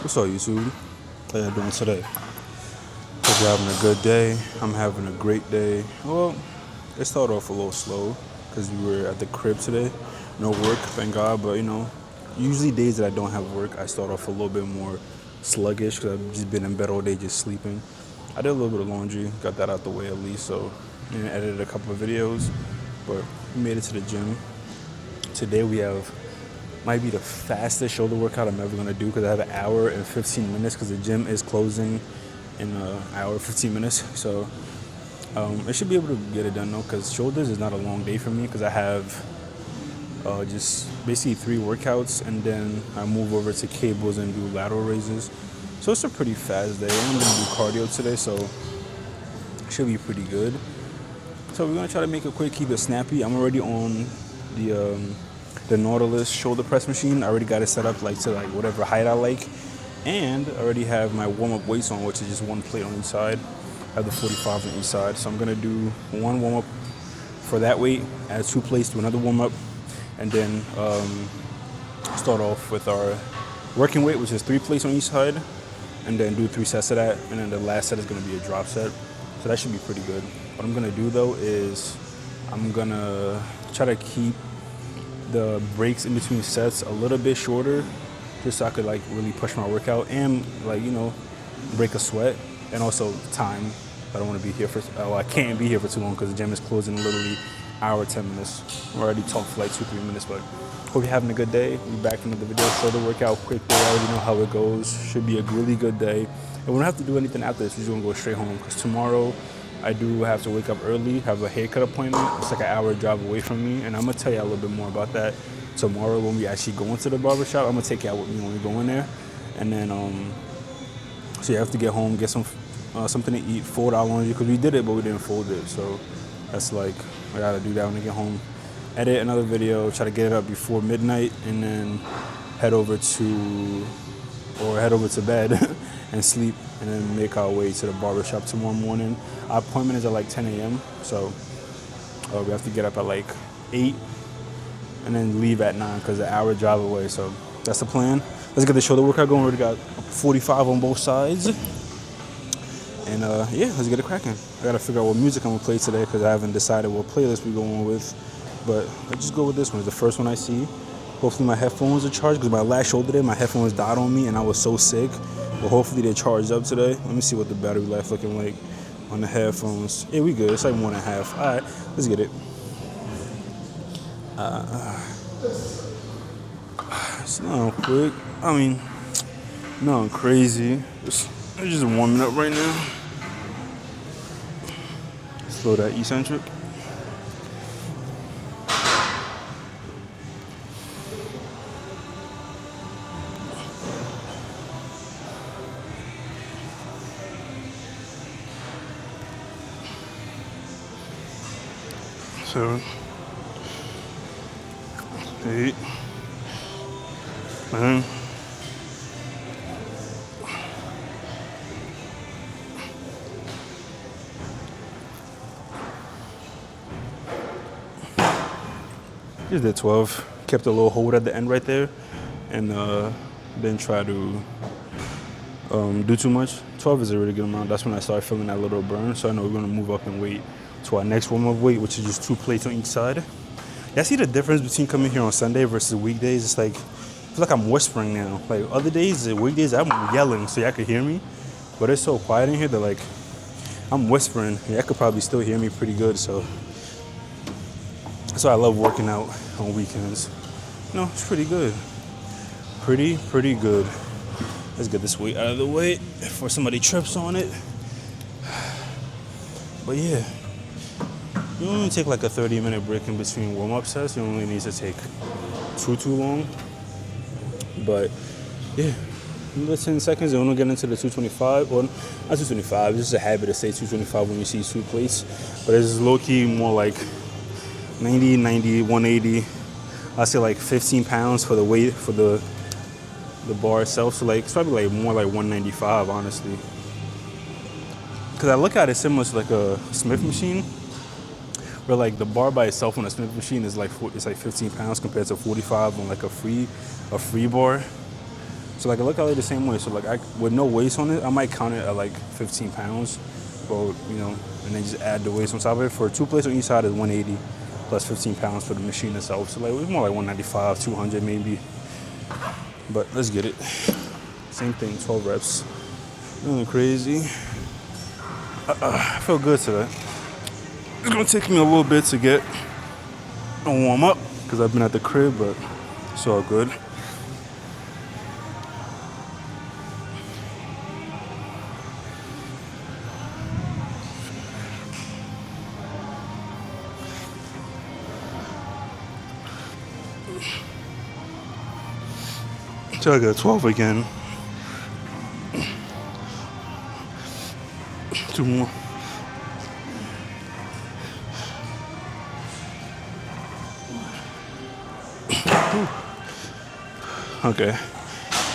What's up, YouTube? How you doing today? Hope you're having a good day. I'm having a great day. Well, it started off a little slow because we were at the crib today. No work, thank God. But usually days that I don't have work, I start off a little bit more sluggish because I've just been in bed all day just sleeping. I did a little bit of laundry, got that out the way at least. So, edited a couple of videos, but we made it to the gym. Today we have might be the fastest shoulder workout I'm ever gonna do because I have an hour and 15 minutes because the gym is closing in an hour and 15 minutes. So I should be able to get it done though because shoulders is not a long day for me because I have just basically 3 workouts and then I move over to cables and do lateral raises. So it's a pretty fast day. I'm gonna do cardio today, so it should be pretty good. So we're gonna try to make it quick, keep it snappy. I'm already on the Nautilus shoulder press machine. I already got it set up to whatever height I like. And I already have my warm-up weights on, which is just 1 plate on each side. I have the 45 on each side. So I'm gonna do 1 warm-up for that weight, add 2 plates to another warm-up, and then start off with our working weight, which is 3 plates on each side, and then do 3 sets of that. And then the last set is gonna be a drop set. So that should be pretty good. What I'm gonna do though is I'm gonna try to keep the breaks in between sets a little bit shorter just so I could really push my workout and break a sweat, and also time. I don't want to be here I can't be here for too long because the gym is closing in literally hour 10 minutes. I already talked for 2-3 minutes, but hope you're having a good day. We'll be back in another video. Shoulder workout quick day. I already know how it goes. Should be a really good day, and we don't have to do anything after this. We're just gonna go straight home because tomorrow I do have to wake up early, have a haircut appointment. It's like an hour drive away from me, and I'm gonna tell you a little bit more about that tomorrow when we actually go into the barbershop. I'm gonna take you out with me when we go in there, and then so you have to get home, get something to eat, fold our laundry because we did it but we didn't fold it. So that's I gotta do that when I get home. Edit another video, try to get it up before midnight, and then head over to bed and sleep, and then make our way to the barbershop tomorrow morning. Our appointment is at 10 a.m. So we have to get up at 8 and then leave at 9 because it's an hour drive away. So that's the plan. Let's get the shoulder workout going. We already got 45 on both sides. And let's get it cracking. I gotta figure out what music I'm gonna play today because I haven't decided what playlist we're going with. But let's just go with this one. It's the first one I see. Hopefully my headphones are charged because my last shoulder day, my headphones died on me and I was so sick. But hopefully they're charged up today. Let me see what the battery life looking like on the headphones. Yeah, we good. It's 1.5. All right, let's get it. It's not quick. Not crazy. It's just warming up right now. Slow that eccentric. So 8, 9, just did 12. Kept a little hold at the end right there, and didn't try to do too much. 12 is a really good amount. That's when I started feeling that little burn. So I know we're gonna move up and wait to our next warm-up weight, which is just 2 plates on each side. Yeah, I see the difference between coming here on Sunday versus weekdays. It's I feel like I'm whispering now. Other days, weekdays, I'm yelling so y'all could hear me. But it's so quiet in here that I'm whispering. Y'all could probably still hear me pretty good. So that's why I love working out on weekends. It's pretty good. Pretty good. Let's get this weight out of the way before somebody trips on it. But yeah. You only take a 30-minute break in between warm-up sets. You only need to take too long. But yeah, another 10 seconds and we'll get into the 225. Well, not 225. It's just a habit to say 225 when you see 2 plates. But it's low-key more 90, 180. I say 15 pounds for the weight for the bar itself. So it's probably more 195, honestly. Because I look at it similar to a Smith machine. Where the bar by itself on a Smith machine is it's 15 pounds compared to 45 on a free bar. So So like I look at it the same way. So like with no weights on it, I might count it at like 15 pounds, but you know, and then just add the weights on top of it. For 2 plates on each side is 180 plus 15 pounds for the machine itself. So like it's more like 195, 200 maybe. But let's get it. Same thing, 12 reps. Nothing crazy. I feel good today. It's gonna take me a little bit to get a warm up because I've been at the crib, but it's all good. So I got 12 again. 2 more. Okay,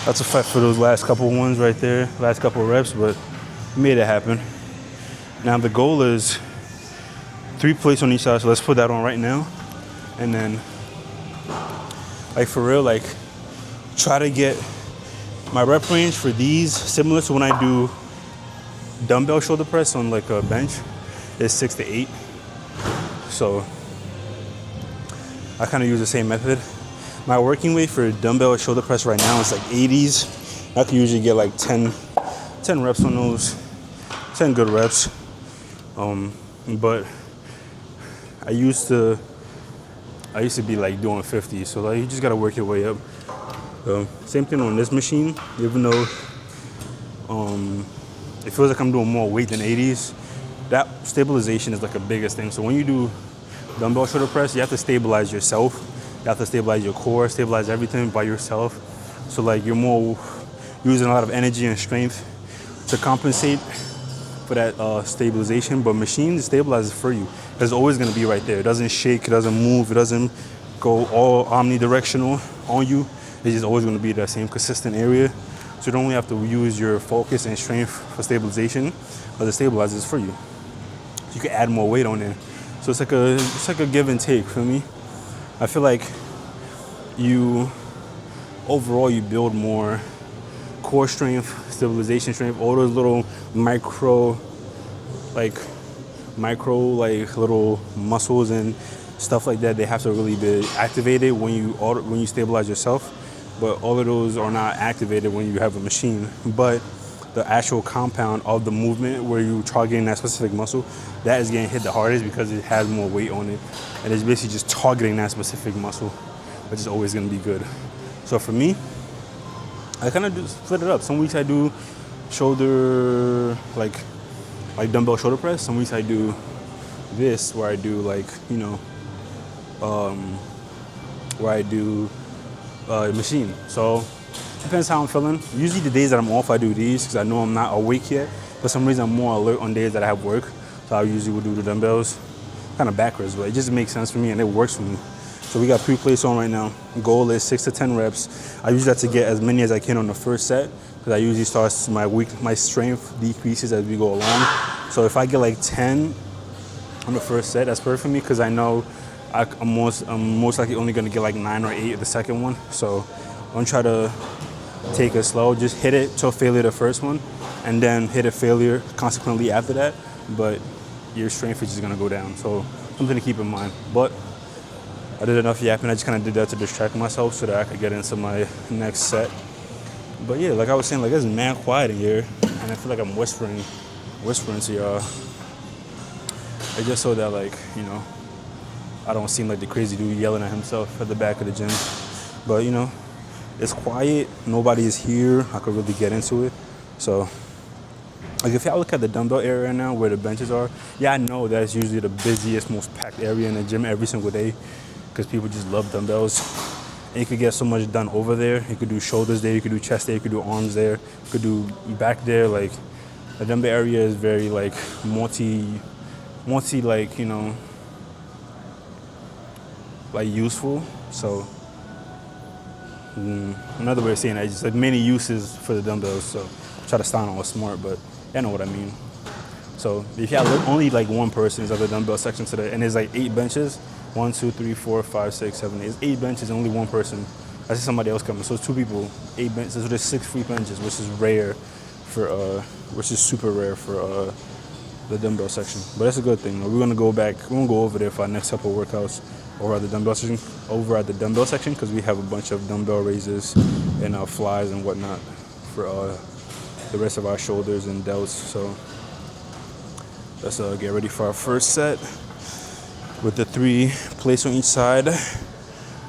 that's a fight for those last couple ones right there, last couple reps, but we made it happen. Now the goal is 3 plates on each side, so let's put that on right now. And then, like for real, like try to get my rep range for these similar to when I do dumbbell shoulder press on like a bench is 6 to 8. So I kind of use the same method. My working weight for dumbbell shoulder press right now is like 80s. I can usually get like 10 reps on those, 10 good reps. But I used to be like doing 50, so like you just gotta work your way up. Same thing on this machine, even though it feels like I'm doing more weight than 80s, that stabilization is like the biggest thing. So when you do dumbbell shoulder press, you have to stabilize yourself. You have to stabilize your core, stabilize everything by yourself. So like you're more using a lot of energy and strength to compensate for that stabilization. But machine stabilizes for you. It's always gonna be right there. It doesn't shake, it doesn't move, it doesn't go all omnidirectional on you. It's just always gonna be that same consistent area. So you don't only have to use your focus and strength for stabilization, but it stabilizes for you. You can add more weight on there. So it's like a give and take, feel me? I feel like overall you build more core strength, stabilization strength, all those little micro little muscles and stuff like that. They have to really be activated when you stabilize yourself. But all of those are not activated when you have a machine. But the actual compound of the movement where you're targeting that specific muscle, that is getting hit the hardest because it has more weight on it. And it's basically just targeting that specific muscle, which is always gonna be good. So for me, I kind of split it up. Some weeks I do shoulder, like dumbbell shoulder press. Some weeks I do this, where I do where I do machine. So depends how I'm feeling. Usually the days that I'm off, I do these because I know I'm not awake yet. For some reason, I'm more alert on days that I have work. So I usually would do the dumbbells, kind of backwards, but it just makes sense for me and it works for me. So we got 3 plates on right now. Goal is 6 to 10 reps. I usually have to get as many as I can on the first set because I usually start my strength decreases as we go along. So if I get like 10 on the first set, that's perfect for me because I know I'm most likely only gonna get like 9 or 8 the second one. So don't try to take it slow. Just hit it till failure the first one, and then hit a failure consequently after that. But your strength is just gonna go down. So something to keep in mind. But I did enough yapping. I just kind of did that to distract myself so that I could get into my next set. But yeah, like I was saying, like it's mad quiet in here, and I feel like I'm whispering to y'all. It's just so that like I don't seem like the crazy dude yelling at himself at the back of the gym. But it's quiet. Nobody is here. I could really get into it. So like if y'all look at the dumbbell area now where the benches are, yeah, I know that's usually the busiest, most packed area in the gym every single day because people just love dumbbells. And you could get so much done over there. You could do shoulders there, you could do chest there, you could do arms there, you could do back there. Like the dumbbell area is very like multi like like useful. So another way of saying that is just like many uses for the dumbbells. So try to sound all smart, but you know what I mean. So if you have only like one person is at the dumbbell section today, and there's like 8 benches, 1, 2, 3, 4, 5, 6, 7, 8. There's 8 benches, and only one person I see somebody else coming. So it's 2 people, 8 benches. So there's 6 free benches, which is rare for which is super rare for the dumbbell section. But that's a good thing. We're gonna go back. We're gonna go over there for our next couple of workouts over at the dumbbell section. Because we have a bunch of dumbbell raises and flies and whatnot for the rest of our shoulders and delts. So let's get ready for our first set with the 3 plates on each side,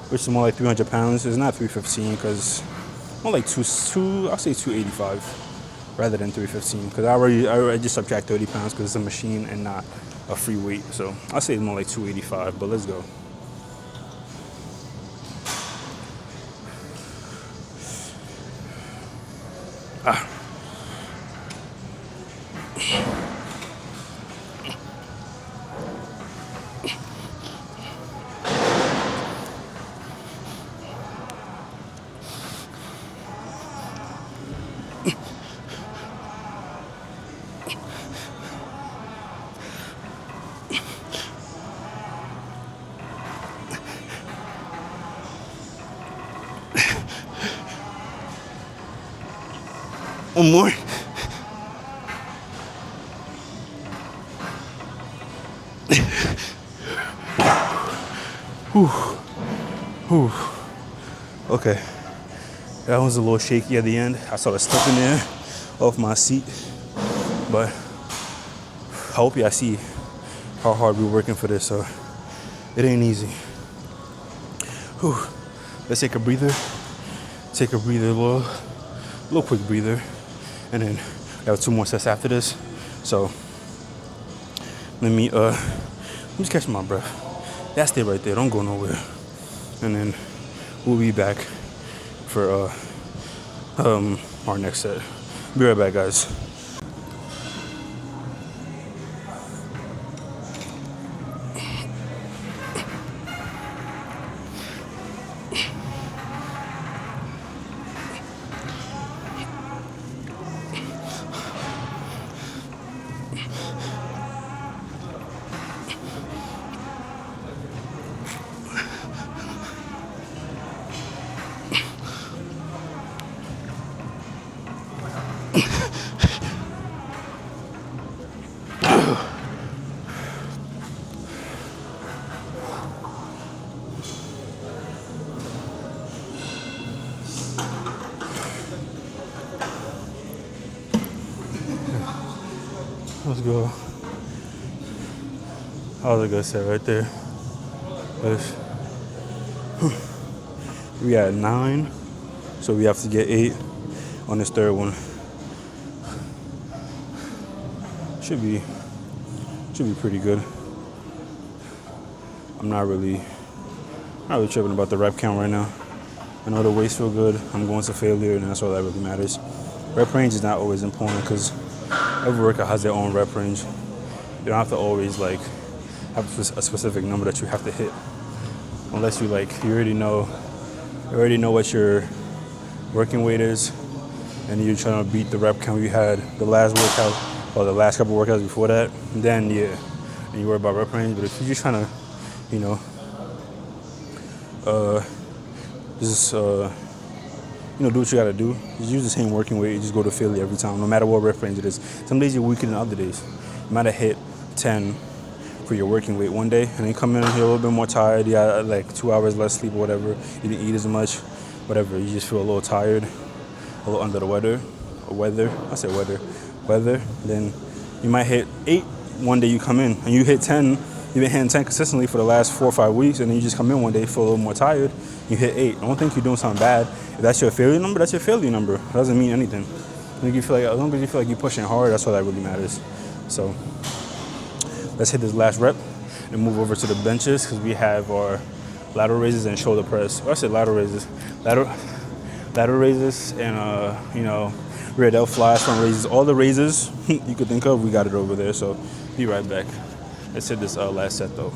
which is more like 300 pounds. It's not 315 because more like I'll say 285 rather than 315 because I just subtract 30 pounds because it's a machine and not a free weight. So I'll say it's more like 285, but let's go. One more. Whew. Whew. Okay. That was a little shaky at the end. I started stepping there off my seat. But I hope y'all see how hard we're working for this. So it ain't easy. Whew. Let's take a breather. Take a breather, a little quick breather. And then I have 2 more sets after this. So let me just catch my breath. That stay right there, don't go nowhere. And then we'll be back for our next set. Be right back, guys. Let's go. That was a good set right there. We had 9, so we have to get 8 on this third one. Should be pretty good. I'm not really tripping about the rep count right now. I know the weights feel good. I'm going to failure, and that's all that really matters. Rep range is not always important because every workout has their own rep range. You don't have to always have a specific number that you have to hit, unless you already know what your working weight is, and you're trying to beat the rep count you had the last workout or the last couple workouts before that. Then yeah, and you worry about rep range. But if you're just trying to, do what you gotta do. Just use the same working weight. You just go to failure every time, no matter what rep range it is. Some days you're weaker than other days. You might have hit 10 for your working weight one day, and then you come in here a little bit more tired. You got 2 hours less sleep or whatever. You didn't eat as much, whatever. You just feel a little tired, a little under the weather. Then you might hit 8 one day. You come in and you hit 10. You've been hitting 10 consistently for the last 4 or 5 weeks, and then you just come in one day, feel a little more tired, you hit 8. I don't think you're doing something bad. If that's your failure number, that's your failure number. It doesn't mean anything. As long as you feel like you're pushing hard, that's all that really matters. So let's hit this last rep and move over to the benches because we have our lateral raises and shoulder press. Or I said lateral raises. Lateral raises and, rear delt flies, front raises. All the raises you could think of, we got it over there. So be right back. Let's hit this last set though.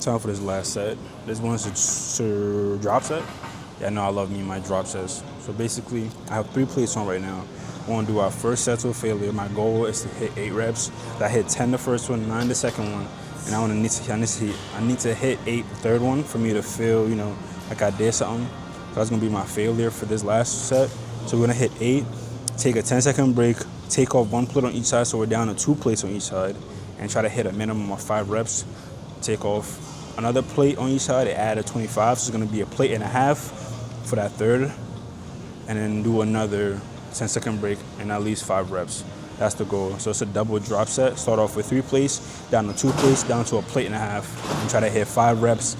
Time for this last set. This one's a drop set. Yeah, I know I love me my drop sets. So basically, I have 3 plates on right now. I want to do our first set to a failure. My goal is to hit 8 reps. I hit 10 the first one, 9 the second one, and I need to hit 8 the third one for me to feel, like I did something. So that's gonna be my failure for this last set. So we're gonna hit 8, take a 10-second break, take off 1 plate on each side, so we're down to 2 plates on each side, and try to hit a minimum of 5 reps. Take off another plate on each side, add a 25, so it's gonna be a plate and a half for that third, and then do another 10-second break and at least 5 reps. That's the goal. So it's a double drop set. Start off with 3 plates, down to 2 plates, down to a plate and a half, and try to hit 5 reps.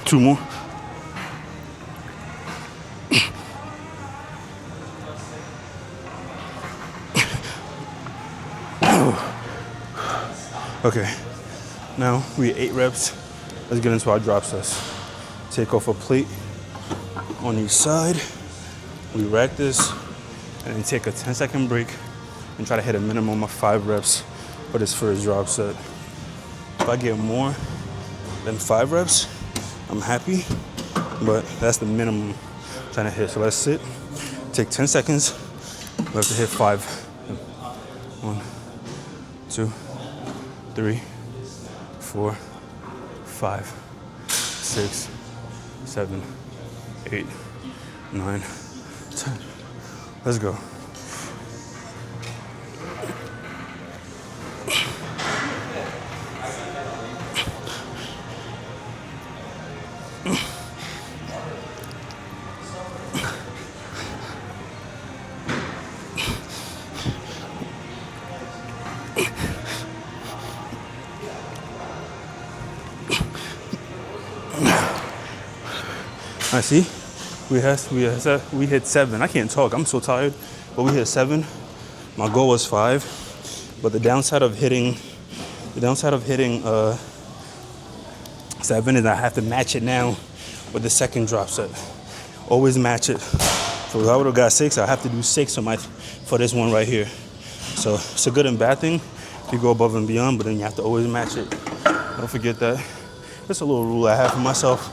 Two more. Okay, now we at 8 reps. Let's get into our drop sets. Take off a plate on each side. We rack this and then take a 10-second break and try to hit a minimum of 5 reps for this first drop set. If I get more than 5 reps, I'm happy, but that's the minimum I'm trying to hit. So let's sit, take 10 seconds. We have to hit 5. 1, 2, 3, 4, 5, 6, 7, 8, 9, 10. Let's go. I see. We hit 7. I can't talk. I'm so tired. But we hit 7. My goal was 5. But the downside of hitting 7 is I have to match it now with the second drop set. Always match it. So if I would have got 6, I have to do 6 for this one right here. So it's a good and bad thing if you go above and beyond, but then you have to always match it. Don't forget that. It's a little rule I have for myself.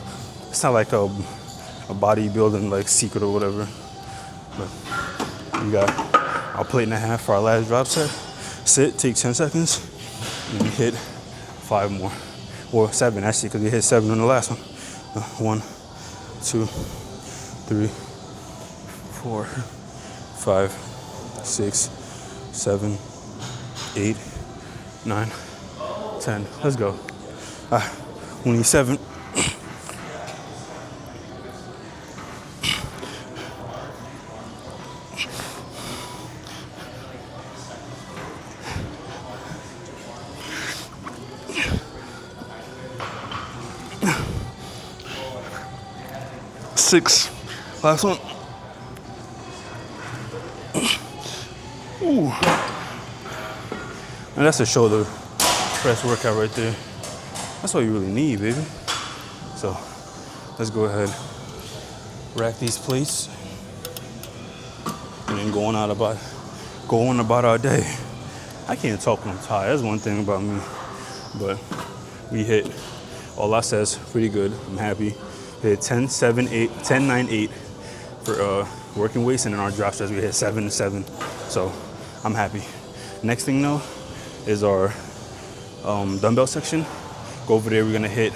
It's not like a bodybuilding like secret or whatever. But we got our plate and a half for our last drop set. Sit, take 10 seconds, and we hit 5 more. Or 7 actually, because we hit 7 on the last one. 1, 2, 3, 4, 5, 6, 7, 8, 9, 10. Let's go. We need 7. Six. Last one. Ooh. And that's a shoulder press workout right there. That's all you really need, baby. So let's go ahead, rack these plates, and then going about our day. I can't talk when I'm tired. That's one thing about me. But we hit all our sets pretty good. I'm happy. We hit 10, 7, 8, 10, 9, 8 for working weights, and then our drop sets we hit 7, 7. So I'm happy. Next thing though is our dumbbell section. Go over there. We're gonna hit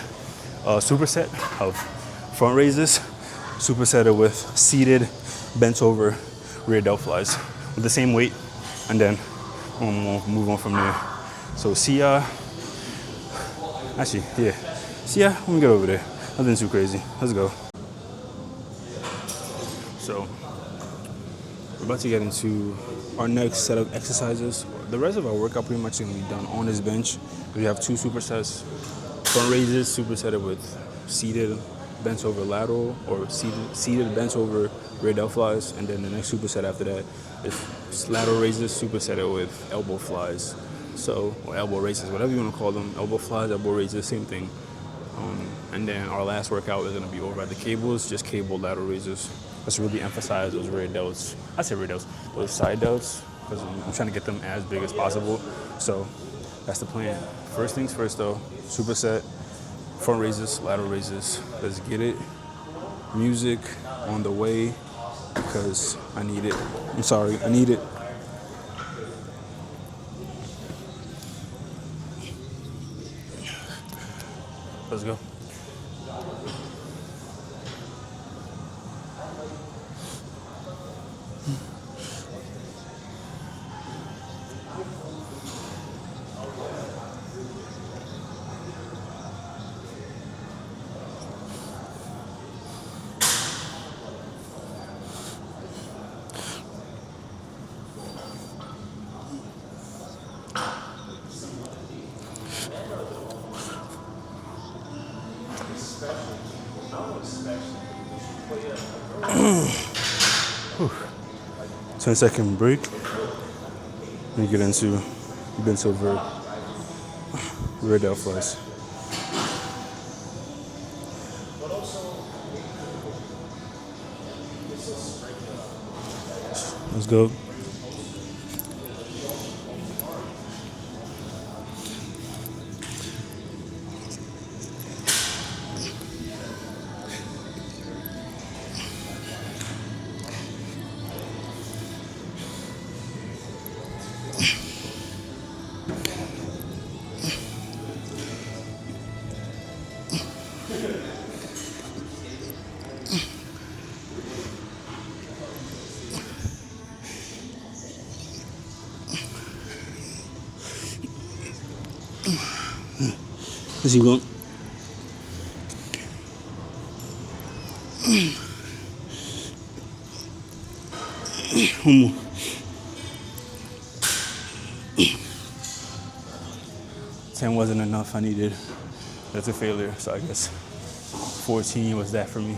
a superset of front raises, superset with seated, bent over rear delt flies with the same weight, and then we'll move on from there. So see ya. Actually, yeah. See ya when we get over there. Nothing too crazy. Let's go. So we're about to get into our next set of exercises. The rest of our workout pretty much is gonna be done on this bench. We have 2 supersets. Front raises, superset with seated bent over lateral, or seated bent over rear delt flies, and then the next superset after that is lateral raises, superset with elbow flies. So, or elbow raises, whatever you want to call them, elbow flies, elbow raises, same thing. And then our last workout is going to be over at the cables, just cable lateral raises. Let's really emphasize those rear delts. I say rear delts, those side delts. because I'm trying to get them as big as possible. So that's the plan. First things first though, superset, front raises, lateral raises. Let's get it. Music on the way because I need it. I'm sorry, I need it. Let's go. Whew. 10-second break. Let me get into bent over rear delt flies. Let's go. Let's keep going. One more. Ten wasn't enough. I needed. That's a failure. So I guess 14 was that for me.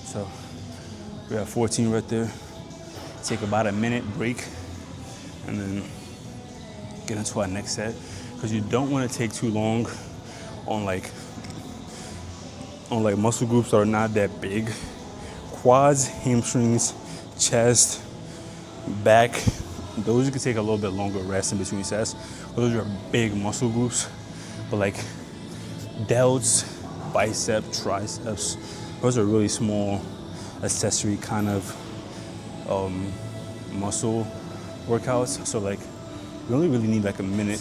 So we have 14 right there. Take about a minute break, and then get into our next set. Because you don't want to take too long on like muscle groups that are not that big. Quads, hamstrings, chest, back, those you can take a little bit longer rest in between sets. Those are big muscle groups. But like delts, biceps, triceps, those are really small accessory kind of muscle workouts. So like you only really need like a minute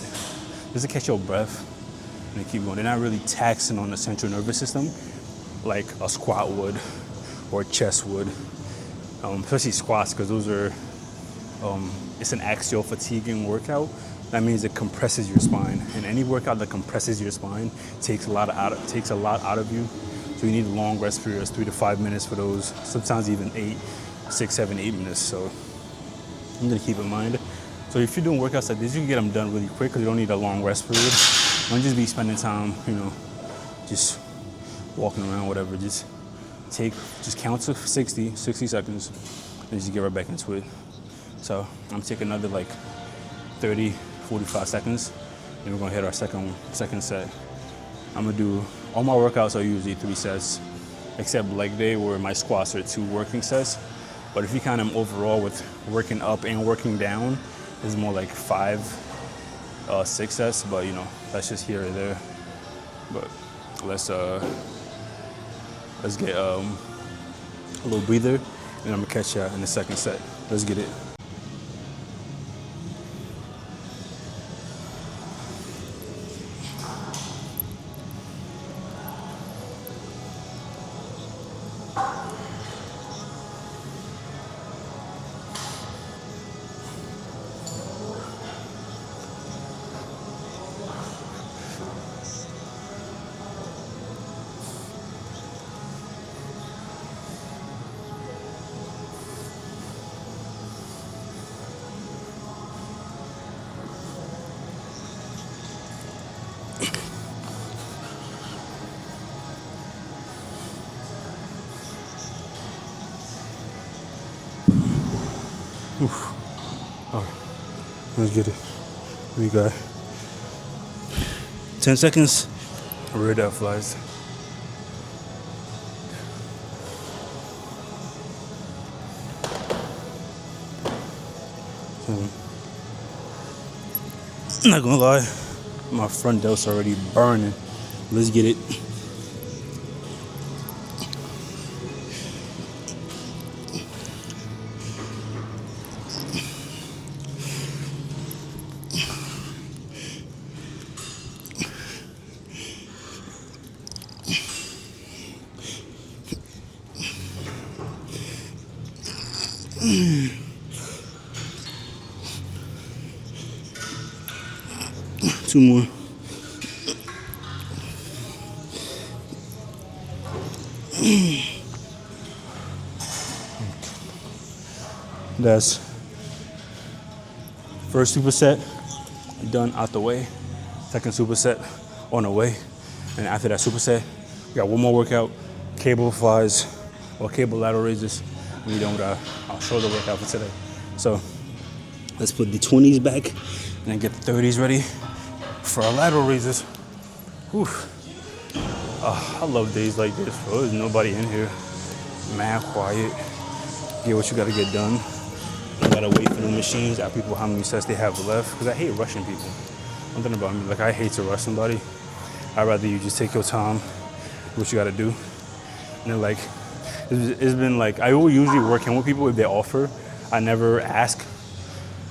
just to catch your breath and then keep going. They're not really taxing on the central nervous system like a squat would or a chest would, especially squats, because those are it's an axial fatiguing workout. That means it compresses your spine, and any workout that compresses your spine takes a lot out of you. So you need long rest periods, 3 to 5 minutes for those, sometimes even 6, 7, 8 minutes. So I'm gonna keep in mind. So if you're doing workouts like this, you can get them done really quick because you don't need a long rest period. Don't just be spending time, just walking around, whatever. Just count to 60 seconds, and just get right back into it. So I'm taking another like 30, 45 seconds, and we're gonna hit our second set. I'm gonna do, all my workouts are usually 3 sets, except leg day where my squats are 2 working sets. But if you count them overall with working up and working down, it's more like 5, 6 sets, but that's just here or there. But let's get a little breather, and I'm gonna catch you in the second set. Let's get it. Oof. All right, let's get it. We got 10 seconds. Rear delt flies. soon. Not gonna lie, my front delt's already burning. Let's get it. Two more. That's first superset done out the way. Second superset on the way. And after that superset, we got one more workout, cable flies or cable lateral raises. When you're done with our shoulder workout for today. So let's put the 20s back and then get the 30s ready for our lateral raises. Whew. I love days like this, bro. There's nobody in here. Mad quiet. Get what you gotta get done. You gotta wait for the machines, ask people how many sets they have left. Because I hate rushing people. One thing about me, like I hate to rush somebody. I'd rather you just take your time, do what you gotta do. And then like, it's been like, I will usually work in with people if they offer. I never ask,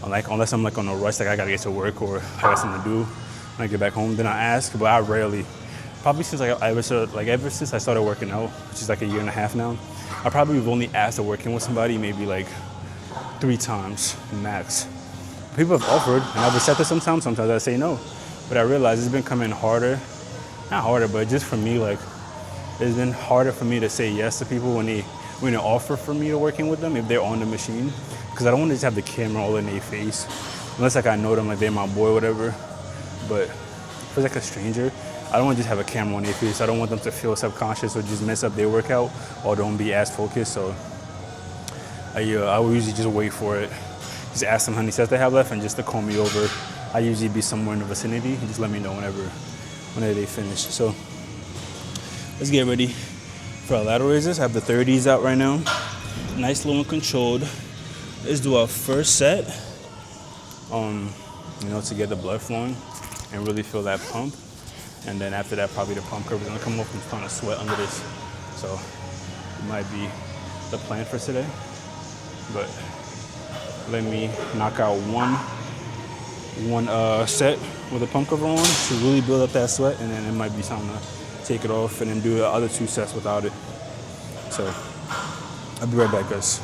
like unless I'm like on a rush, like I gotta get to work or I got something to do when I get back home, then I ask, but I rarely. Probably since ever since I started working out, which is like a year and a half now, I probably have only asked to work in with somebody maybe like 3 times max. People have offered, and I've accepted sometimes I say no. But I realize it's been coming harder, not harder, but just for me, like, it's been harder for me to say yes to people when they offer for me to working with them if they're on the machine, because I don't want to just have the camera all in their face, unless like I know them, like they're my boy or whatever. But if it's like a stranger, I don't want to just have a camera on their face. I don't want them to feel subconscious or just mess up their workout or don't be as focused. So I will usually just wait for it, just ask them how many sets they have left, and just to call me over. I usually be somewhere in the vicinity and just let me know whenever they finish. So let's get ready for our lateral raises. I have the 30s out right now. Nice, low and controlled. Let's do our first set, to get the blood flowing and really feel that pump. And then after that, probably the pump curve is gonna come up. I'm trying to sweat under this. So it might be the plan for today. But let me knock out one set with a pump cover on to really build up that sweat, and then it might be time to take it off and then do the other 2 sets without it. So I'll be right back, guys.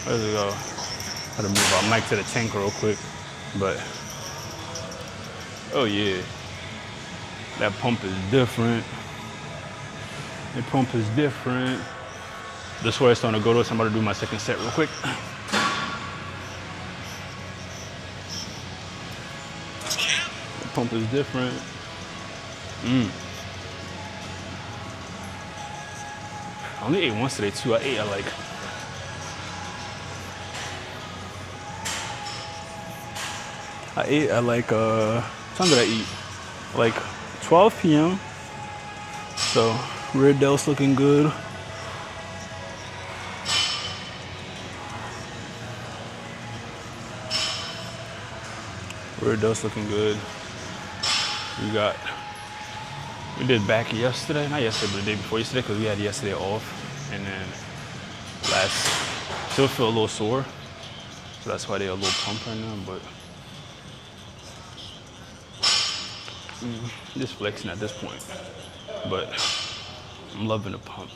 There we go. Gotta move our mic to the tank real quick, but oh yeah, that pump is different. The pump is different. This way it's starting to go to. So I'm about to do my second set real quick. The pump is different. I only ate once today too. I ate at like what time did I eat? Like 12 p.m. So rear delt's looking good. Rear delt's looking good. We did back yesterday, not yesterday, but the day before yesterday, because we had yesterday off. And then still feel a little sore. So that's why they're a little pump right now, but just flexing at this point, but I'm loving the pump.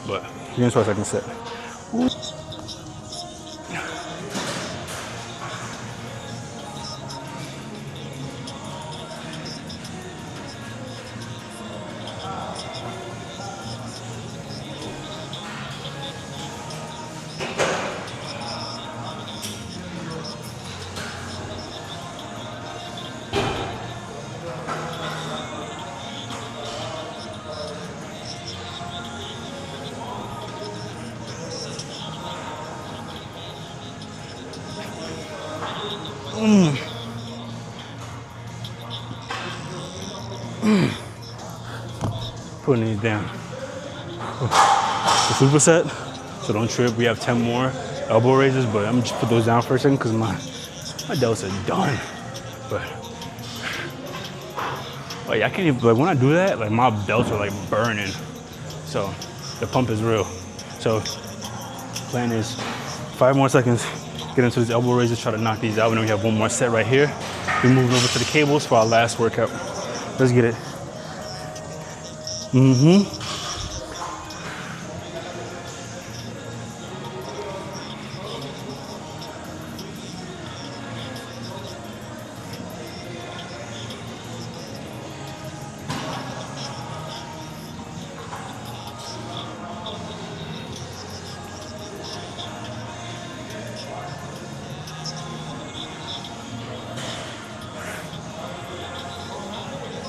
But here's what I can set. Putting these down. The superset, so don't trip. We have 10 more elbow raises, but I'm just put those down for a second because my delts are done. But like I can't even, like when I do that, like my delts are like burning. So the pump is real. So plan is 5 more seconds, get into these elbow raises, try to knock these out, and then we have one more set right here. We moving over to the cables for our last workout. Let's get it.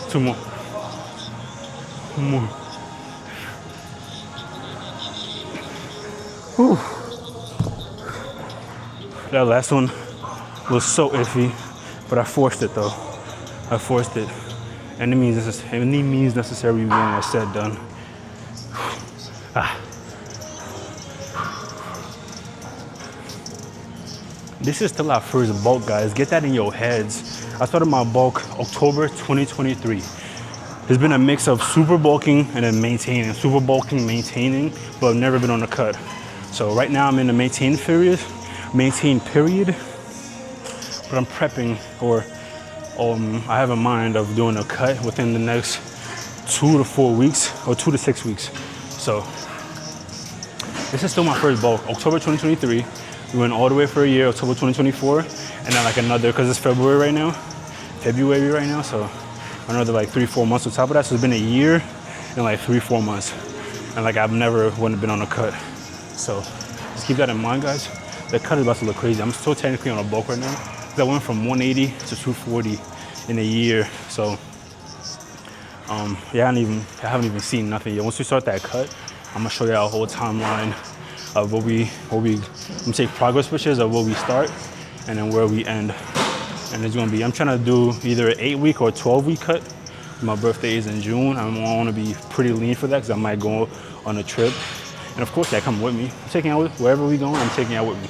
2 more. 1 more. Whew. That last one was so iffy, but I forced it though. I forced it. Any means necessary being that said done. This is still our first bulk, guys. Get that in your heads. I started my bulk October 2023. There's been a mix of super bulking and then maintaining. Super bulking, maintaining, but I've never been on a cut. So right now I'm in the maintain period, but I'm prepping, or I have a mind of doing a cut within the next 2 to 4 weeks, or 2 to 6 weeks. So this is still my first bulk, October 2023. We went all the way for a year, October 2024, and then like another, because it's February right now, so another like 3-4 months on top of that. So it's been a year and like 3-4 months. And like I've never been on a cut. So just keep that in mind, guys. The cut is about to look crazy. I'm still technically on a bulk right now. I went from 180 to 240 in a year. So yeah, I haven't even seen nothing yet. Once we start that cut, I'm gonna show you our whole timeline of what we I'm gonna take progress pictures of where we start and then where we end. And it's gonna be, I'm trying to do either an 8-week or 12-week cut. My birthday is in June. I want to be pretty lean for that because I might go on a trip. And of course, that come with me. I'm taking out wherever we going, I'm taking out with me.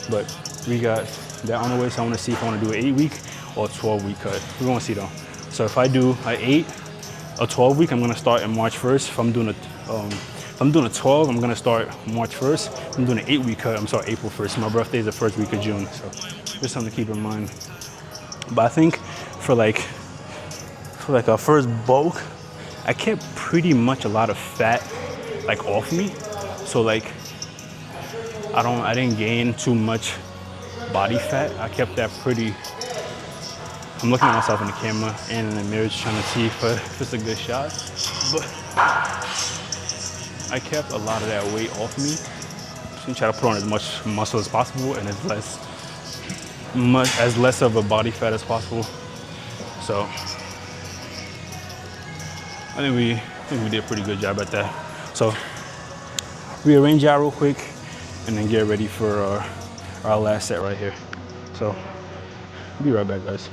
But we got that on the way, so I want to see if I want to do an 8-week or 12-week cut. We're gonna see though. So if I do an 8 or 12-week, I'm gonna start in March 1st. If I'm doing a 12, I'm gonna start March 1st. If I'm doing an 8-week cut, I'm starting April 1st. My birthday is the first week of June, so just something to keep in mind. But I think for like our first bulk, I kept pretty much a lot of fat like off me. So like I didn't gain too much body fat. I kept that pretty. I'm looking at myself in the camera and in the mirror trying to see if it's a good shot. But I kept a lot of that weight off me. So you try to put on as much muscle as possible and as less of a body fat as possible. So I think we did a pretty good job at that. So rearrange y'all real quick and then get ready for our last set right here. So be right back, guys.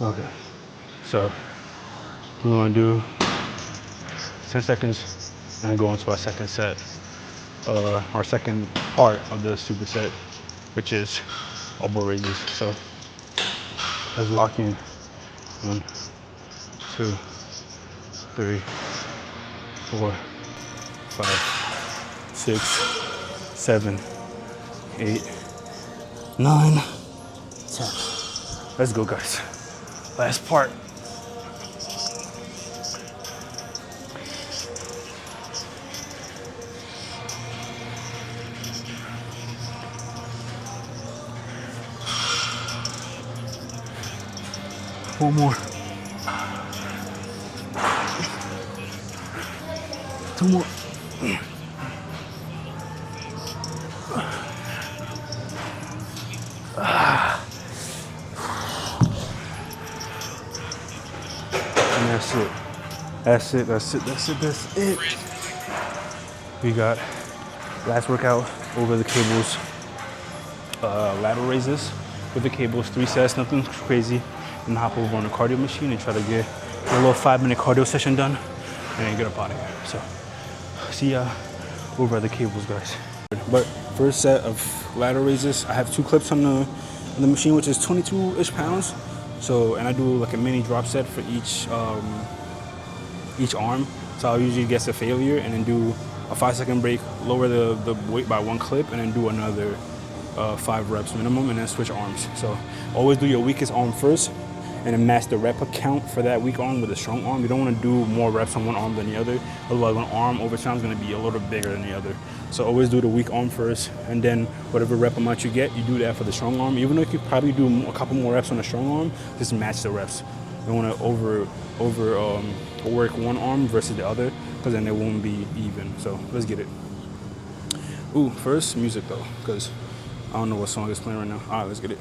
Okay, so we're gonna do 10 seconds and go into our second set, our second part of the superset, which is elbow raises. So let's lock in. 1, 2, 3, 4, 5, 6, 7, 8, 9, 10. Let's go, guys. Last part. One more. Two more. And that's it. That's it, that's it, that's it, that's it. We got last workout over the cables, lateral raises with the cables, 3 sets, nothing crazy. And hop over on the cardio machine and try to get a little 5-minute cardio session done and then get up out of here. So see ya over at the cables, guys. But first set of lateral raises, I have 2 clips on the machine, which is 22-ish pounds. So, and I do like a mini drop set for each arm. So I'll usually guess a failure and then do a 5-second break, lower the weight by 1 clip, and then do another 5 reps minimum, and then switch arms. So always do your weakest arm first, and then match the rep count for that weak arm with a strong arm. You don't want to do more reps on one arm than the other. Otherwise, one arm over time is going to be a little bigger than the other. So always do the weak arm first, and then whatever rep amount you get, you do that for the strong arm. Even though you could probably do a couple more reps on the strong arm, just match the reps. You don't want to work one arm versus the other, because then it won't be even. So let's get it. Ooh, first music though, because I don't know what song is playing right now. All right, let's get it.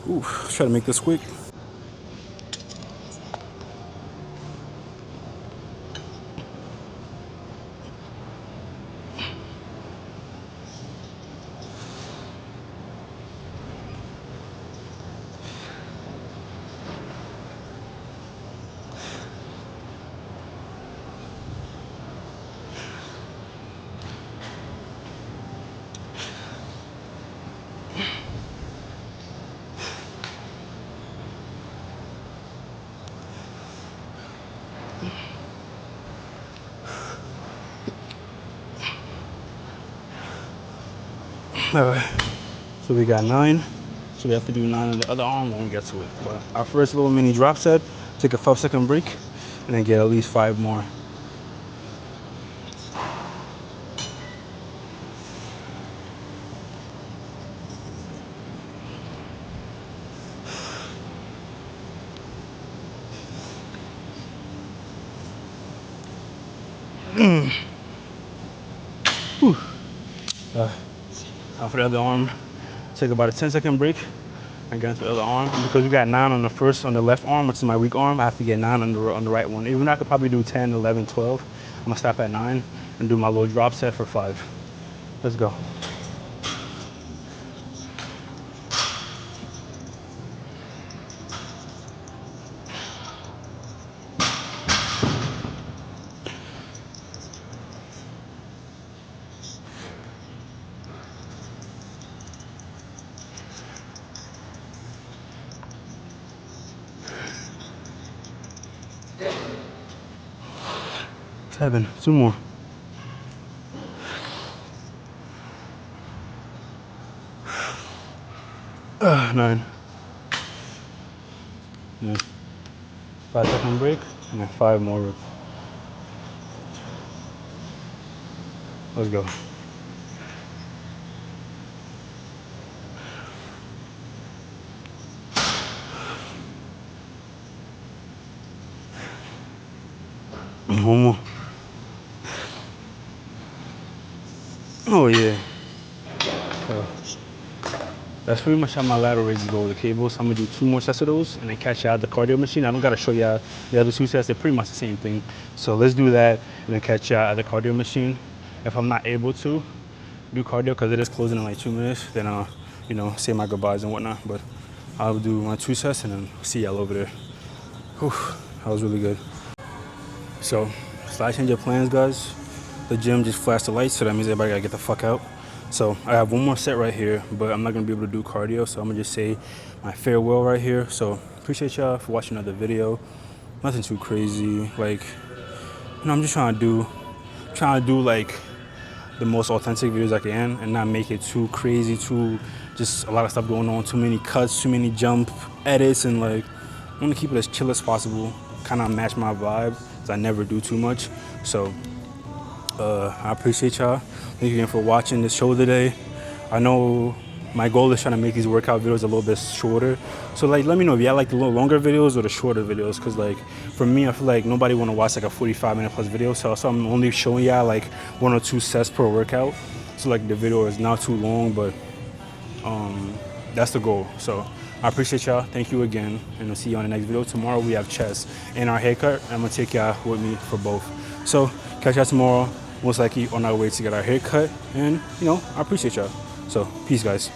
Ooh, let's try to make this quick. All right, so we got 9. So we have to do 9 on the other arm when we get to it. But our first little mini drop set, take a 5-second break, and then get at least 5 more. Now for the other arm, take about a 10-second break and get into the other arm. Because we got 9 on the left arm, which is my weak arm, I have to get 9 on the right one. Even though I could probably do 10, 11, 12, I'm gonna stop at 9 and do my little drop set for 5. Let's go. Seven, 2 more. 9. Yeah. 5-second break, and then 5 more reps. Let's go. One more. Oh yeah. So that's pretty much how my lateral raises go with the cables. I'm gonna do 2 more sets of those and then catch y'all at the cardio machine. I don't gotta show y'all the other 2 sets. They're pretty much the same thing. So let's do that and then catch y'all at the cardio machine. If I'm not able to do cardio because it is closing in like 2 minutes, then I'll, say my goodbyes and whatnot. But I'll do my 2 sets and then see y'all over there. Whew, that was really good. So, slight change of plans, guys. The gym just flashed the lights, so that means everybody gotta get the fuck out. So I have 1 more set right here, but I'm not gonna be able to do cardio, so I'm gonna just say my farewell right here. So appreciate y'all for watching another video. Nothing too crazy. Like, I'm just trying to do like the most authentic videos I can and not make it too crazy, too just a lot of stuff going on, too many cuts, too many jump edits, and like I want to keep it as chill as possible, kind of match my vibe, because I never do too much. So I appreciate y'all. Thank you again for watching this show today. I know my goal is trying to make these workout videos a little bit shorter. So like, let me know if y'all like the little longer videos or the shorter videos, because like for me, I feel like nobody want to watch like a 45-minute plus video. So I'm only showing y'all like 1 or 2 sets per workout. So like the video is not too long, but that's the goal. So I appreciate y'all. Thank you again, and I'll see you on the next video. Tomorrow we have chest and our haircut. I'm gonna take y'all with me for both. So catch y'all tomorrow, most likely on our way to get our haircut. And I appreciate y'all. So peace, guys.